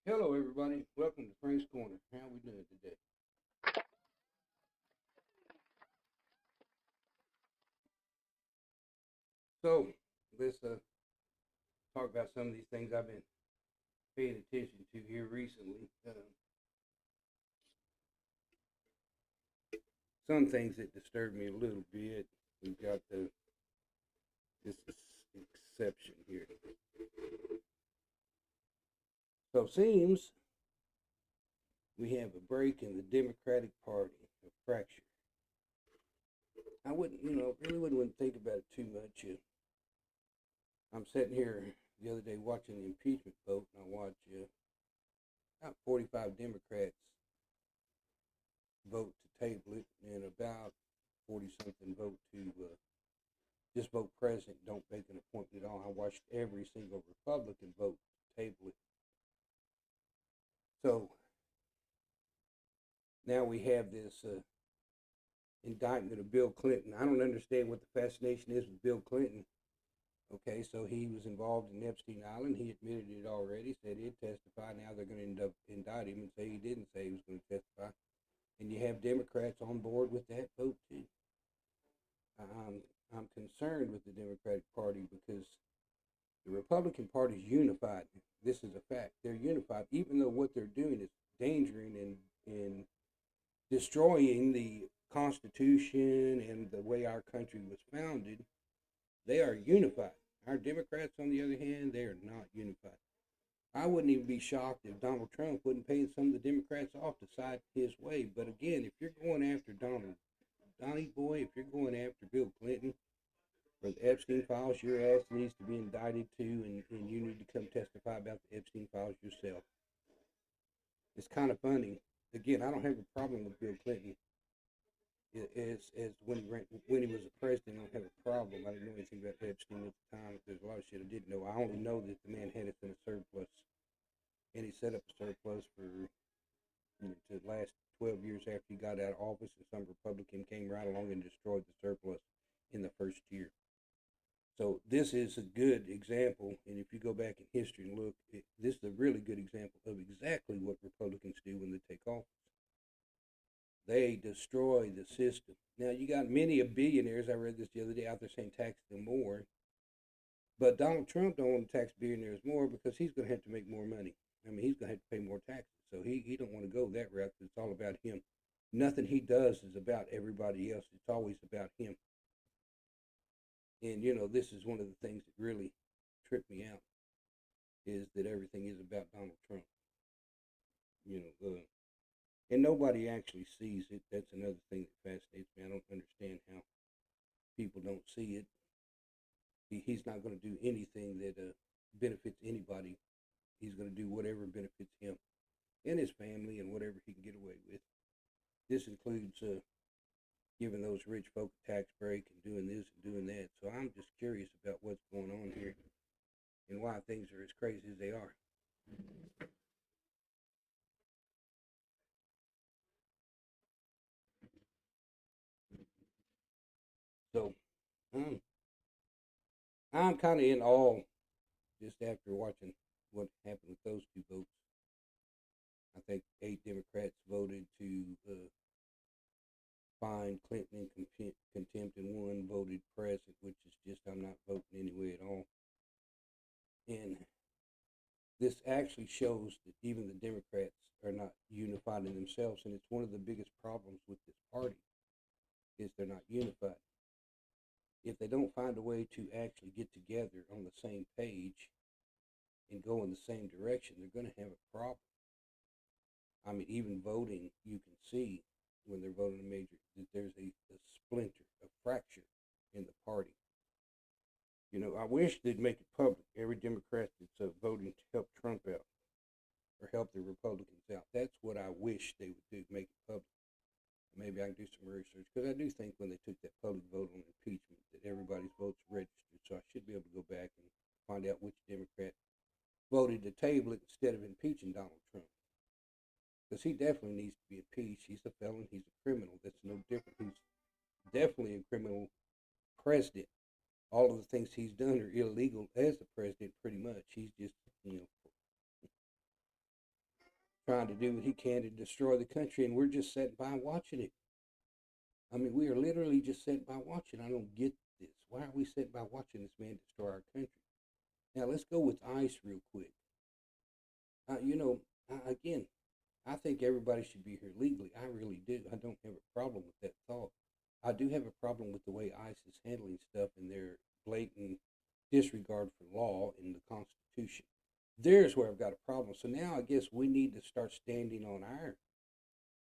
Hello, everybody. Welcome to Frank's Corner. How we doing today? So, let's talk about some of these things I've been paying attention to here recently. Some things that disturb me a little bit. We've got this exception here. So, it seems we have a break in the Democratic Party, a fracture. I wouldn't, really wouldn't think about it too much. I'm sitting here the other day watching the impeachment vote, and I watch about 45 Democrats vote to table it, and about 40 something vote to just vote president, don't make an appointment at all. I watched every single Republican vote to table it. So now we have this indictment of Bill Clinton. I don't understand what the fascination is with Bill Clinton. Okay, so he was involved in Epstein Island. He admitted it already, said he'd testify. Now they're going to end up indict him and say he didn't say he was going to testify. And you have Democrats on board with that vote too. I'm, I'm concerned with the Democratic Party because the Republican Party is unified. This is a fact. They're unified, even though what they're doing is endangering and destroying the Constitution and the way our country was founded. They are unified. Our Democrats, on the other hand, they are not unified. I wouldn't even be shocked if Donald Trump wouldn't pay some of the Democrats off to side his way. But again, if you're going after Donnie Boy, if you're going after Bill Clinton for the Epstein files, your ass needs to be indicted too, and you need to come testify about the Epstein files yourself. It's kind of funny. Again, I don't have a problem with Bill Clinton. As when he was a president, I don't have a problem. I didn't know anything about Epstein at the time. There's a lot of shit I didn't know. I only know that the man had it in a surplus, and he set up a surplus for to last 12 years after he got out of office, and some Republican came right along and destroyed the surplus in the first year. So this is a good example, and if you go back in history and look, this is a really good example of exactly what Republicans do when they take office. They destroy the system. Now you got many of billionaires. I read this the other day out there saying tax them more, but Donald Trump don't want to tax billionaires more because he's going to have to make more money. I mean, he's going to have to pay more taxes. So he don't want to go that route because it's all about him. Nothing he does is about everybody else. It's always about him. And this is one of the things that really tripped me out is that everything is about Donald Trump. You know, and nobody actually sees it. That's another thing that fascinates me. I don't understand how people don't see it. He's not going to do anything that benefits anybody. He's going to do whatever benefits him and his family and whatever he can get away with. This includes giving those rich folk a tax break and doing this and doing that. So I'm just curious about what's going on here and why things are as crazy as they are. So um, I'm kind of in awe just after watching what happened with those two votes. I think 8 Democrats voted to fine Clinton in contempt, and one voted present, which is just I'm not voting anyway at all. And this actually shows that even the Democrats are not unified in themselves, and it's one of the biggest problems with this party is they're not unified. If they don't find a way to actually get together on the same page and go in the same direction, they're going to have a problem. I mean, even voting, you can see when they're voting a major that there's a splinter, a fracture in the party. I wish they'd make it public. Every Democrat that's voting to help Trump out or help the Republicans out. That's what I wish they would do, make it public. Maybe I can do some research because I do think when they took that public vote on impeachment that everybody's votes registered. So I should be able to go back and find out which Democrat voted to table it instead of impeaching Donald Trump. Because he definitely needs to be impeached. He's a felon. He's a criminal. That's no different. He's definitely a criminal president. All of the things he's done are illegal as the president, pretty much. He's just, trying to do what he can to destroy the country, and we're just sitting by watching it. I mean, we are literally just sitting by watching. I don't get this. Why are we sitting by watching this man destroy our country? Now, let's go with ICE real quick. You know, again, I think everybody should be here legally. I really do. I don't have a problem with that thought. I do have a problem with the way ICE is handling stuff and their blatant disregard for law and the Constitution. There's where I've got a problem. So now I guess we need to start standing on our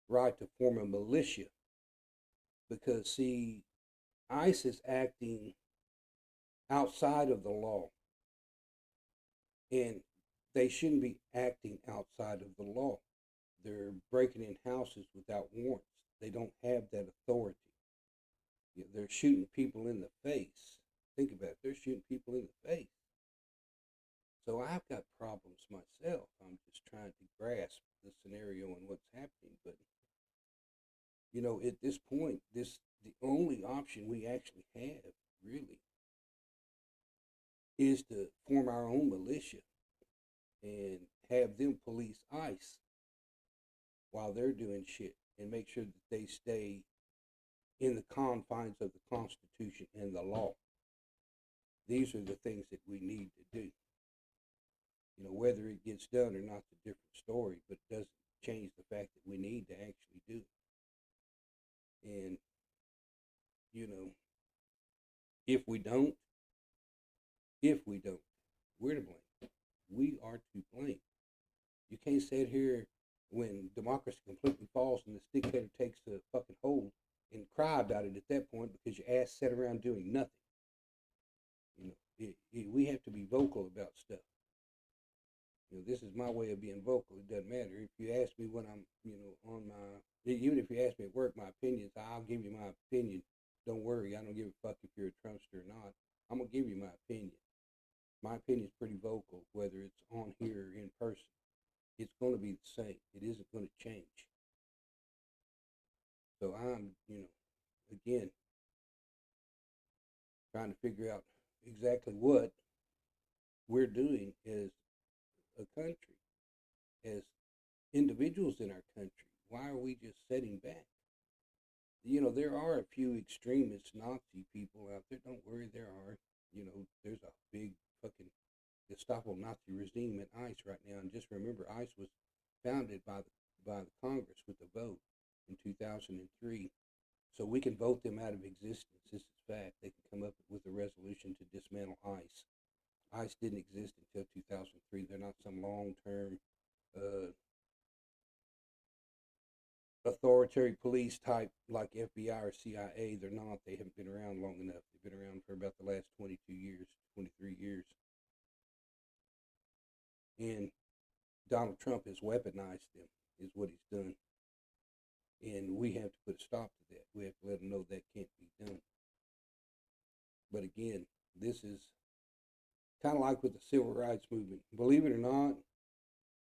right to form a militia because, see, ICE is acting outside of the law, and they shouldn't be acting outside of the law. They're breaking in houses without warrants. They don't have that authority. They're shooting people in the face. Think about it. They're shooting people in the face. So I've got problems myself. I'm just trying to grasp the scenario and what's happening. But, you know, at this point, the only option we actually have, really, is to form our own militia and have them police ICE while they're doing shit and make sure that they stay in the confines of the Constitution and the law. These are the things that we need to do. You know, whether it gets done or not, is a different story, but it doesn't change the fact that we need to actually do it. And, you know, if we don't, we're to blame. We are to blame. You can't sit here when democracy completely falls and this dictator takes a fucking hold and cry about it at that point because your ass sat around doing nothing. You know, we have to be vocal about stuff. You know, this is my way of being vocal. It doesn't matter. If you ask me when I'm, you know, on my, even if you ask me at work my opinions, I'll give you my opinion. Don't worry, I don't give a fuck if you're a Trumpster or not. I'm going to give you my opinion. My opinion is pretty vocal, whether it's on here or in person. It's going to be the same. It isn't going to change. So I'm, you know, again, trying to figure out exactly what we're doing as a country, as individuals in our country. Why are we just sitting back? You know, there are a few extremist Nazi people out there. Don't worry, there are. You know, there's a big fucking Gestapo Nazi regime at ICE right now. And just remember, ICE was founded by the Congress with a vote in 2003. So we can vote them out of existence. This is fact. They can come up with a resolution to dismantle ICE. ICE didn't exist until 2003. They're not some long-term authoritarian police type like FBI or CIA. They're not. They haven't been around long enough. They've been around for about the last 22 years, 23 years. And Donald Trump has weaponized them, is what he's done. And we have to put a stop to that. We have to let them know that can't be done. But again, this is kind of like with the civil rights movement. Believe it or not,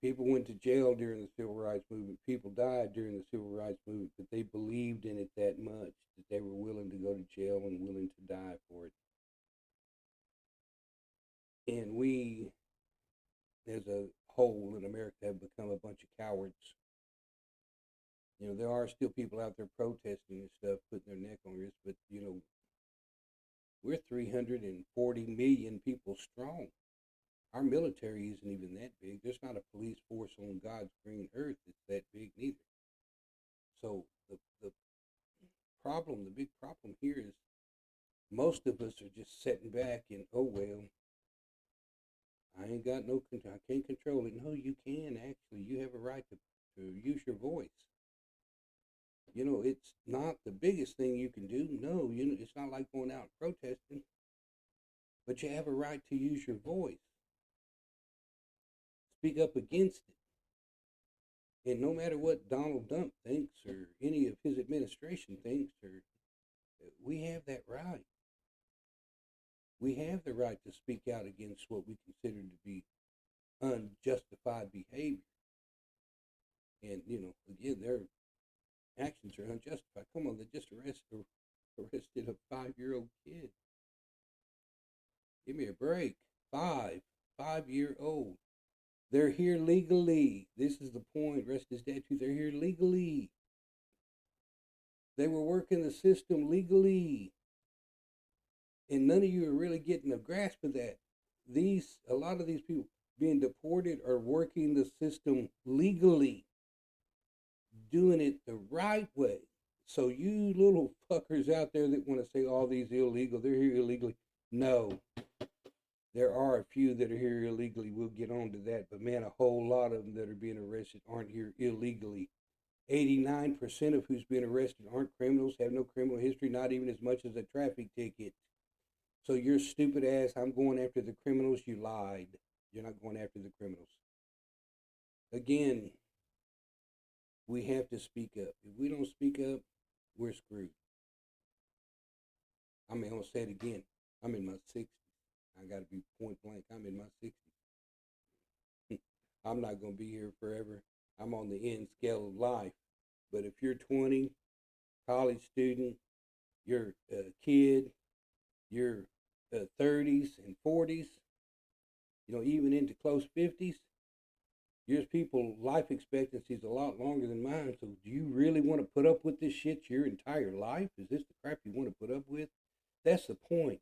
people went to jail during the civil rights movement. People died during the civil rights movement, but they believed in it that much that they were willing to go to jail and willing to die for it. And we, as a whole in America, have become a bunch of cowards. You know, there are still people out there protesting and stuff, putting their neck on risk, but, you know, we're 340 million people strong. Our military isn't even that big. There's not a police force on God's green earth that's that big neither. So the big problem here is most of us are just sitting back and, oh, well, I ain't got no control. I can't control it. No, you can actually. You have a right to use your voice. You know, it's not the biggest thing you can do. No, you know, it's not like going out and protesting. But you have a right to use your voice. Speak up against it. And no matter what Donald Trump thinks or any of his administration thinks, we have that right. We have the right to speak out against what we consider to be unjustified behavior. And, you know, again, their actions are unjustified. Come on, they just arrested a 5-year-old kid. Give me a break. 5-year-old. They're here legally. This is the point. Rest is dead too. They're here legally. They were working the system legally. And none of you are really getting a grasp of that. A lot of these people being deported are working the system legally, doing it the right way. So you little fuckers out there that want to say all these illegal, they're here illegally. No, there are a few that are here illegally. We'll get on to that. But man, a whole lot of them that are being arrested aren't here illegally. 89% of who's been arrested aren't criminals, have no criminal history, not even as much as a traffic ticket. So your stupid ass, I'm going after the criminals, you lied. You're not going after the criminals. Again, we have to speak up. If we don't speak up, we're screwed. I'm going to say it again. I'm in my 60s. I got to be point blank. I'm in my 60s. I'm not going to be here forever. I'm on the end scale of life. But if you're 20, college student, you're a kid, you're 30s and 40s, even into close 50s, yours people life expectancy is a lot longer than mine. So do you really want to put up with this shit your entire life? Is this the crap you want to put up with? That's the point.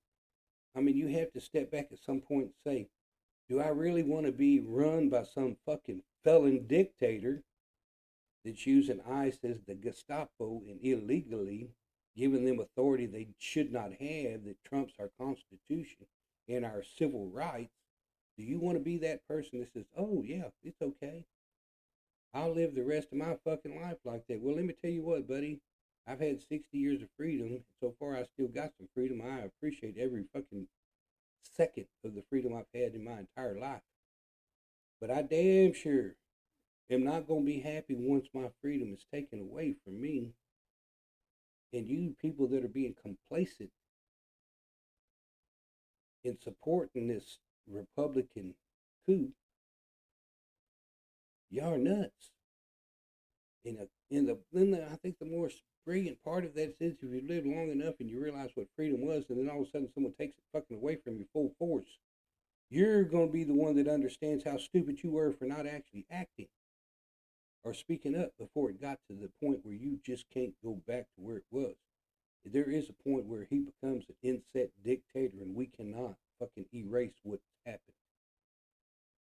I mean, you have to step back at some point and say, do I really want to be run by some fucking felon dictator that's using ICE as the Gestapo and illegally giving them authority they should not have, that trumps our Constitution and our civil rights? Do you want to be that person that says, oh, yeah, it's okay, I'll live the rest of my fucking life like that? Well, let me tell you what, buddy. I've had 60 years of freedom. So far, I still got some freedom. I appreciate every fucking second of the freedom I've had in my entire life. But I damn sure am not going to be happy once my freedom is taken away from me. And you people that are being complacent in supporting this Republican coup, y'all are nuts. I think the more brilliant part of that is if you live long enough and you realize what freedom was, and then all of a sudden someone takes it fucking away from you full force, you're going to be the one that understands how stupid you were for not actually acting or speaking up before it got to the point where you just can't go back to where it was. There is a point where he becomes an inset dictator and we cannot fucking erase what's happened.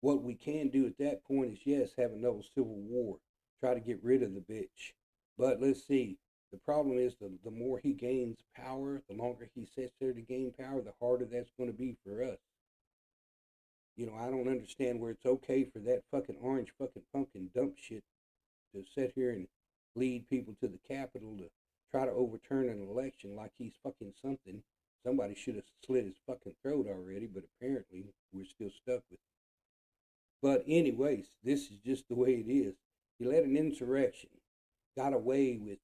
What we can do at that point is, yes, have another civil war, try to get rid of the bitch. But let's see, the problem is the more he gains power, the longer he sits there to gain power, the harder that's going to be for us. I don't understand where it's okay for that fucking orange fucking pumpkin dump shit to sit here and lead people to the Capitol to try to overturn an election like he's fucking something. Somebody should have slit his fucking throat already, but apparently we're still stuck with it. But anyways, this is just the way it is. He led an insurrection, got away with it.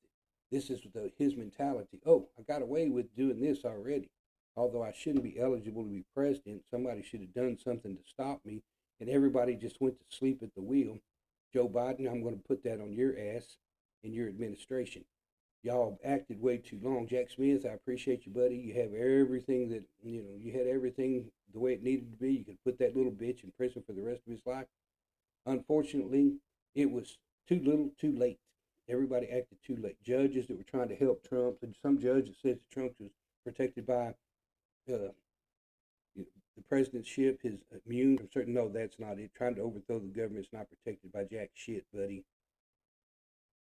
This is his mentality. Oh, I got away with doing this already. Although I shouldn't be eligible to be president, somebody should have done something to stop me, and everybody just went to sleep at the wheel. Joe Biden, I'm going to put that on your ass and your administration. Y'all acted way too long. Jack Smith, I appreciate you, buddy. You have everything that, you had everything the way it needed to be. You could put that little bitch in prison for the rest of his life. Unfortunately, it was too little, too late. Everybody acted too late. Judges that were trying to help Trump, and some judge that said that Trump was protected by the presidentship, his immune from certain. No, that's not it. Trying to overthrow the government is not protected by jack shit, buddy.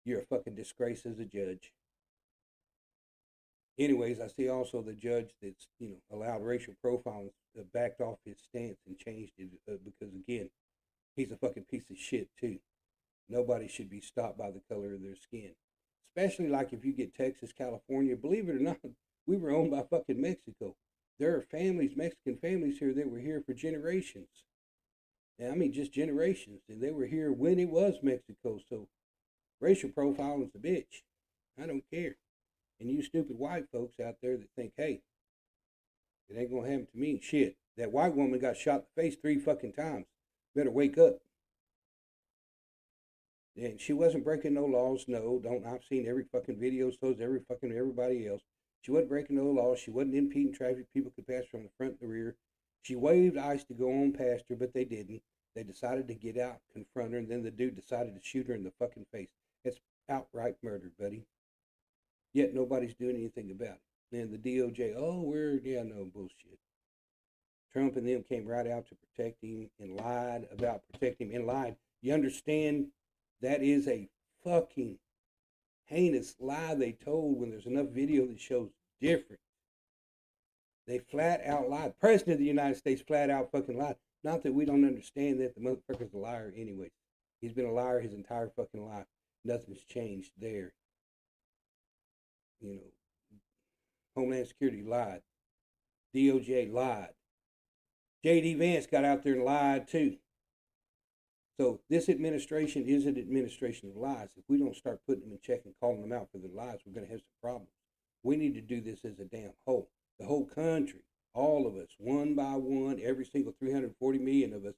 You're a fucking disgrace as a judge. Anyways, I see also the judge that's allowed racial profiling backed off his stance and changed it because again, he's a fucking piece of shit too. Nobody should be stopped by the color of their skin, especially like if you get Texas, California. Believe it or not, we were owned by fucking Mexico. There are families, Mexican families here that were here for generations. And I mean just generations, and they were here when it was Mexico. So racial profiling is a bitch. I don't care. And you stupid white folks out there that think, hey, it ain't gonna happen to me. Shit, that white woman got shot in the face 3 fucking times. Better wake up. And she wasn't breaking no laws. No, don't. I've seen every fucking video, so is everybody else. She wasn't breaking no laws. She wasn't impeding traffic. People could pass from the front and the rear. She waved ICE to go on past her, but they didn't. They decided to get out, confront her, and then the dude decided to shoot her in the fucking face. It's outright murder, buddy. Yet nobody's doing anything about it. And the DOJ, no bullshit. Trump and them came right out to protect him and lied about protecting him and lied. You understand? That is a fucking heinous lie they told when there's enough video that shows different. They flat out lied. President of the United States flat out fucking lied. Not that we don't understand that the motherfucker's a liar anyway. He's been a liar his entire fucking life. Nothing's changed there. You know, Homeland Security lied. DOJ lied. J.D. Vance got out there and lied too. So this administration is an administration of lies. If we don't start putting them in check and calling them out for their lies, we're going to have some problems. We need to do this as a damn whole. The whole country, all of us, one by one, every single 340 million of us,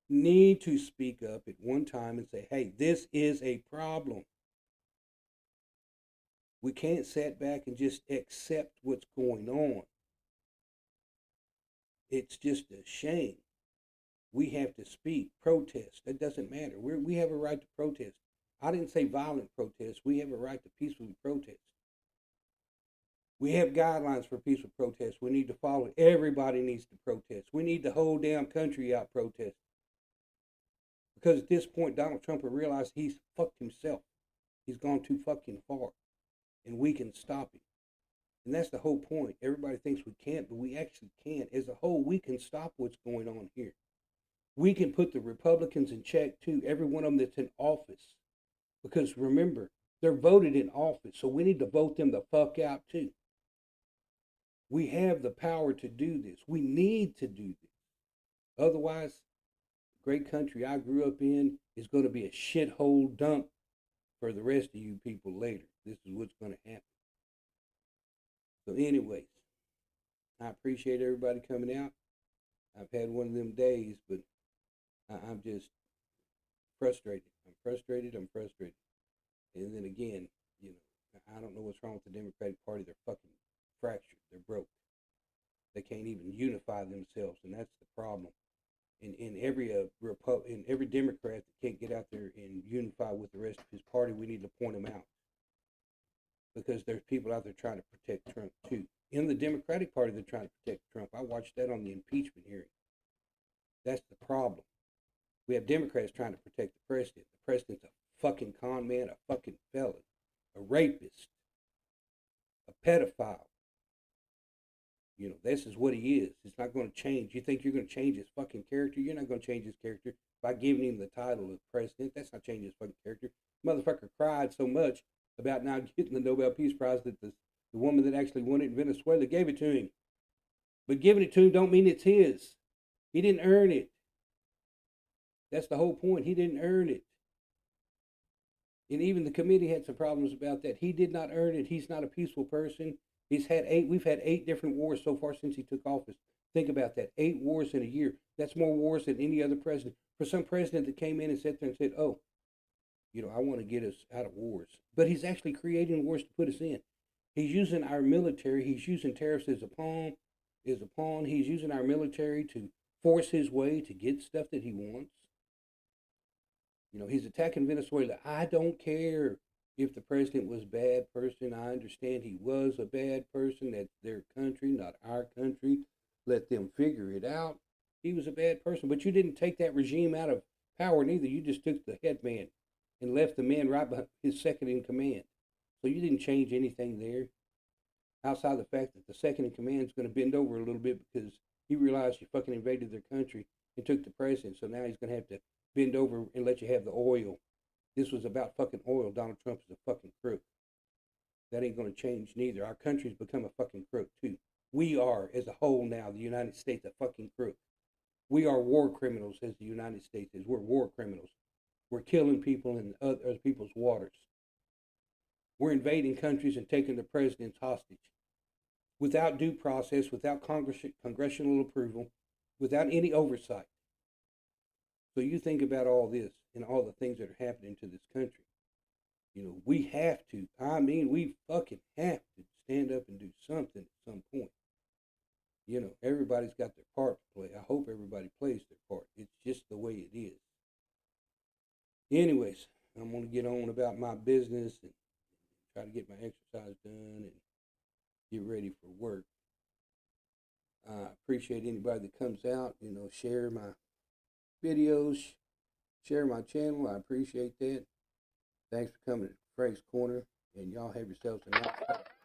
need to speak up at one time and say, hey, this is a problem. We can't sit back and just accept what's going on. It's just a shame. We have to speak, protest. That doesn't matter. We have a right to protest. I didn't say violent protest. We have a right to peacefully protest. We have guidelines for peaceful protest. We need to follow it. Everybody needs to protest. We need the whole damn country out protest. Because at this point, Donald Trump will realize he's fucked himself. He's gone too fucking far. And we can stop him. And that's the whole point. Everybody thinks we can't, but we actually can. As a whole, we can stop what's going on here. We can put the Republicans in check too, every one of them that's in office. Because remember, they're voted in office, so we need to vote them the fuck out too. We have the power to do this. We need to do this. Otherwise, the great country I grew up in is going to be a shithole dump for the rest of you people later. This is what's going to happen. So anyways, I appreciate everybody coming out. I've had one of them days, but I'm just frustrated. I'm frustrated. And then again, I don't know what's wrong with the Democratic Party. They're fucking fractured. They're broke. They can't even unify themselves, and that's the problem. In every Democrat that can't get out there and unify with the rest of his party, we need to point them out. Because there's people out there trying to protect Trump too. In the Democratic Party, they're trying to protect Trump. I watched that on the impeachment hearing. That's the problem. We have Democrats trying to protect the president. The president's a fucking con man, a fucking felon, a rapist, a pedophile. This is what he is. It's not going to change. You think you're going to change his fucking character? You're not going to change his character by giving him the title of president. That's not changing his fucking character. Motherfucker cried so much about not getting the Nobel Peace Prize that the woman that actually won it in Venezuela gave it to him. But giving it to him don't mean it's his. He didn't earn it. That's the whole point. He didn't earn it. And even the committee had some problems about that. He did not earn it. He's not a peaceful person. We've had 8 different wars so far since he took office. Think about that. 8 wars in a year. That's more wars than any other president. For some president that came in and sat there and said, I want to get us out of wars. But he's actually creating wars to put us in. He's using our military. He's using tariffs as a pawn. He's using our military to force his way to get stuff that he wants. He's attacking Venezuela. I don't care if the president was a bad person. I understand he was a bad person. That's their country, not our country. Let them figure it out. He was a bad person. But you didn't take that regime out of power neither. You just took the head man and left the man right behind his second in command. So you didn't change anything there. Outside the fact that the second in command is going to bend over a little bit because he realized you fucking invaded their country and took the president. So now he's going to have to bend over and let you have the oil. This was about fucking oil. Donald Trump is a fucking crook. That ain't going to change neither. Our country's become a fucking crook too. We are, as a whole now, the United States, a fucking crook. We are war criminals as the United States is. We're war criminals. We're killing people in other people's waters. We're invading countries and taking the presidents hostage. Without due process, without congressional approval, without any oversight. So you think about all this and all the things that are happening to this country. We have to, we fucking have to stand up and do something at some point. you know, everybody's got their part to play. I hope everybody plays their part. It's just the way it is. Anyways, I'm going to get on about my business and try to get my exercise done and get ready for work. I appreciate anybody that comes out, you know, share my videos, share my channel. I appreciate that. Thanks for coming to Frank's Corner, and y'all have yourselves a nice day.